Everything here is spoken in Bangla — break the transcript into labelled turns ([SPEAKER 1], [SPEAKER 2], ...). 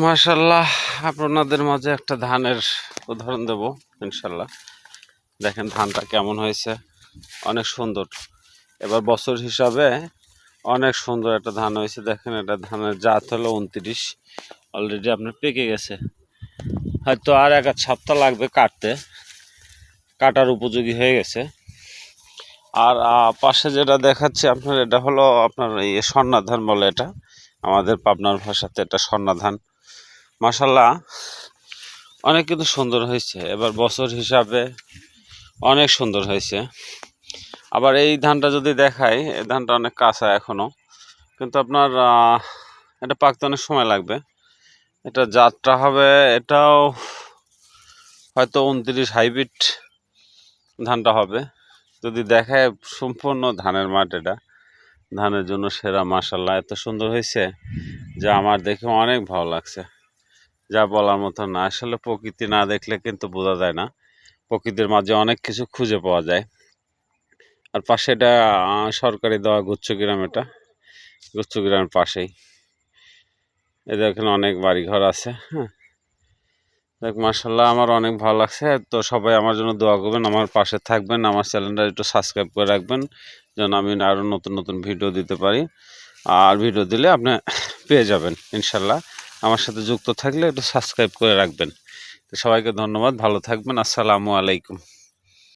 [SPEAKER 1] মাশাআল্লাহ, আপনাদের মাঝে একটা ধানের উদাহরণ দেব ইনশাল্লাহ। দেখেন ধানটা কেমন হয়েছে, অনেক সুন্দর। এবার বছর হিসাবে অনেক সুন্দর একটা ধান হয়েছে। দেখেন এটা ধানের জাত হলো 29, অলরেডি আপনার পেকে গেছে। হয়তো আর এক আধ সপ্তাহ লাগবে কাটার উপযোগী হয়ে গেছে। আর পাশে যেটা দেখাচ্ছে আপনার, এটা হলো আপনার স্বর্ণা ধান বলে, এটা আমাদের পাবনার ভাষাতে এটা স্বর্ণা ধান। মাশাআল্লাহ, অনেক কিন্তু সুন্দর হয়েছে। এবার বছর হিসাবে অনেক সুন্দর হয়েছে। আবার এই ধানটা যদি দেখাই, এই ধানটা অনেক কাঁচা এখনো, কিন্তু আপনার এটা পাকতে অনেক সময় লাগবে। এটা জাতটা হবে, এটাও হয়তো 29 হাইব্রিড ধানটা হবে। যদি দেখায় সম্পূর্ণ ধানের মাঠ, এটা ধানের জন্য সেরা। মাশাআল্লাহ, এত সুন্দর হয়েছে যা আমার দেখে অনেক ভালো লাগছে, যা বলার মতো না। আসলে প্রকৃতি না দেখলে কিন্তু বোঝা যায় না, প্রকৃতির মাঝে অনেক কিছু খুঁজে পাওয়া যায়। আর পাশে এটা সরকারি দেওয়া গুচ্ছগ্রাম, এটা গুচ্ছগ্রামের পাশেই। এদের এখানে অনেক বাড়িঘর আছে। হ্যাঁ, দেখ মাশাআল্লাহ, আমার অনেক ভালো লাগছে। তো সবাই আমার জন্য দোয়া করবেন, আমার পাশে থাকবেন, আমার চ্যানেলটা একটু সাবস্ক্রাইব করে রাখবেন যেন আমি আরও নতুন নতুন ভিডিও দিতে পারি। আর ভিডিও দিলে আপনি পেয়ে যাবেন ইনশাল্লাহ। আমার সাথে যুক্ত থাকলে একটু সাবস্ক্রাইব করে রাখবেন। তো সবাইকে ধন্যবাদ, ভালো থাকবেন, আসসালামু আলাইকুম।